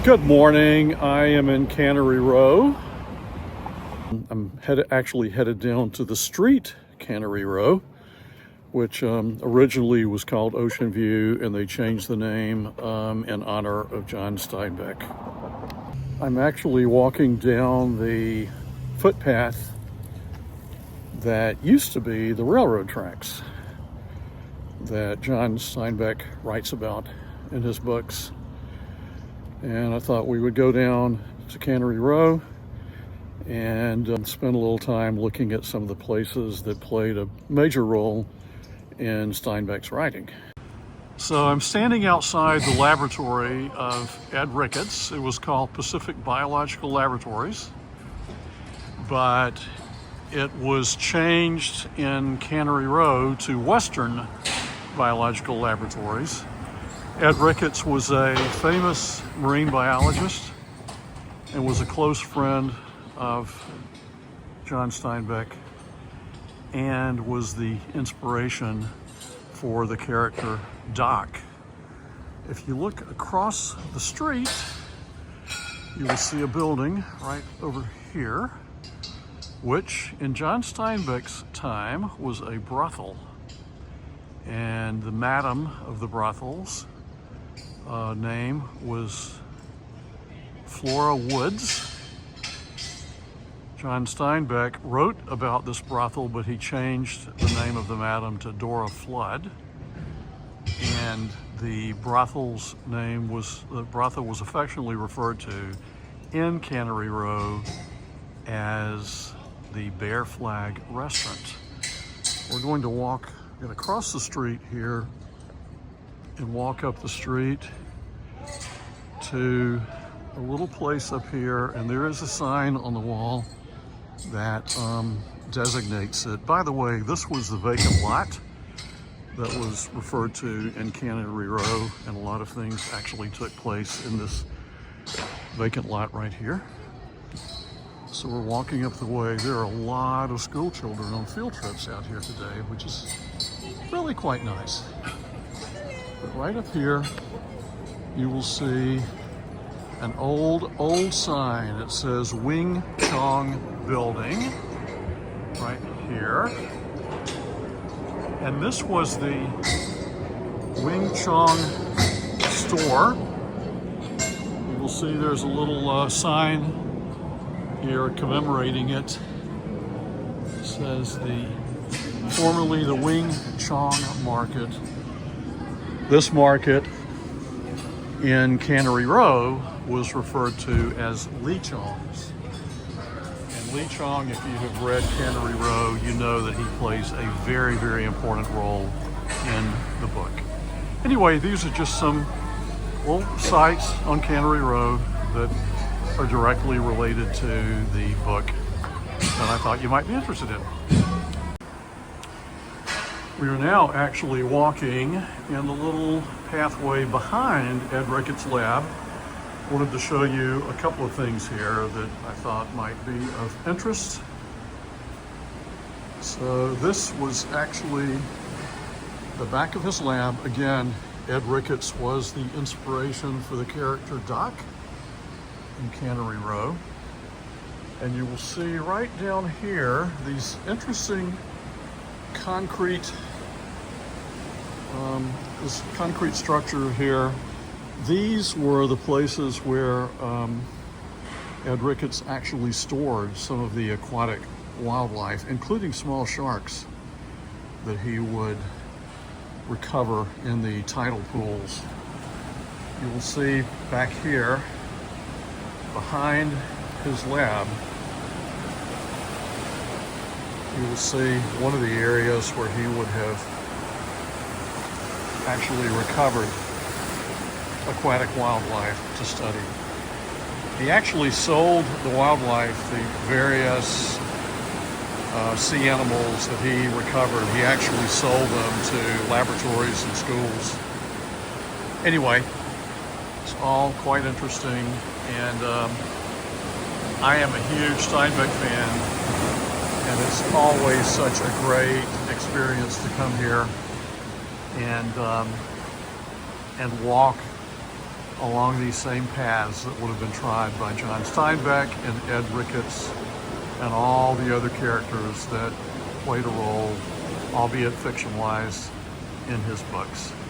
Good morning. I am in Cannery Row. I'm actually headed down to the street Cannery Row, which originally was called Ocean View, and they changed the name in honor of John Steinbeck. I'm actually walking down the footpath that used to be the railroad tracks that John Steinbeck writes about in his books. And I thought we would go down to Cannery Row and spend a little time looking at some of the places that played a major role in Steinbeck's writing. So I'm standing outside the laboratory of Ed Ricketts. It was called Pacific Biological Laboratories, but it was changed in Cannery Row to Western Biological Laboratories. Ed Ricketts was a famous marine biologist and was a close friend of John Steinbeck and was the inspiration for the character Doc. If you look across the street, you will see a building right over here, which in John Steinbeck's time was a brothel. And the madam of the brothels name was Flora Woods. John Steinbeck wrote about this brothel, but he changed the name of the madam to Dora Flood. And the brothel was affectionately referred to in Cannery Row as the Bear Flag Restaurant. We're going to get across the street here and walk up the street to a little place up here, and there is a sign on the wall that designates it. By the way, this was the vacant lot that was referred to in Cannery Row, and a lot of things actually took place in this vacant lot right here. So we're walking up the way. There are a lot of school children on field trips out here today, which is really quite nice. But right up here, you will see an old sign. It says Wing Chong Building right here. And this was the Wing Chong store. You will see there's a little sign here commemorating it. It says formerly the Wing Chong Market. This market in Cannery Row was referred to as Lee Chong's. And Lee Chong, if you have read Cannery Row, you know that he plays a very, very important role in the book. Anyway, these are just some little sites on Cannery Row that are directly related to the book that I thought you might be interested in. We are now actually walking in the little pathway behind Ed Ricketts Lab. I wanted to show you a couple of things here that I thought might be of interest. So this was actually the back of his lab. Again, Ed Ricketts was the inspiration for the character Doc in Cannery Row. And you will see right down here these interesting this concrete structure here. These were the places where Ed Ricketts actually stored some of the aquatic wildlife, including small sharks that he would recover in the tidal pools. You will see back here behind his lab, you will see one of the areas where he would have actually recovered aquatic wildlife to study. He actually sold the wildlife, the various sea animals that he recovered. He actually sold them to laboratories and schools. Anyway, it's all quite interesting, and I am a huge Steinbeck fan, and it's always such a great experience to come here and walk along these same paths that would have been trod by John Steinbeck and Ed Ricketts and all the other characters that played a role, albeit fiction-wise, in his books.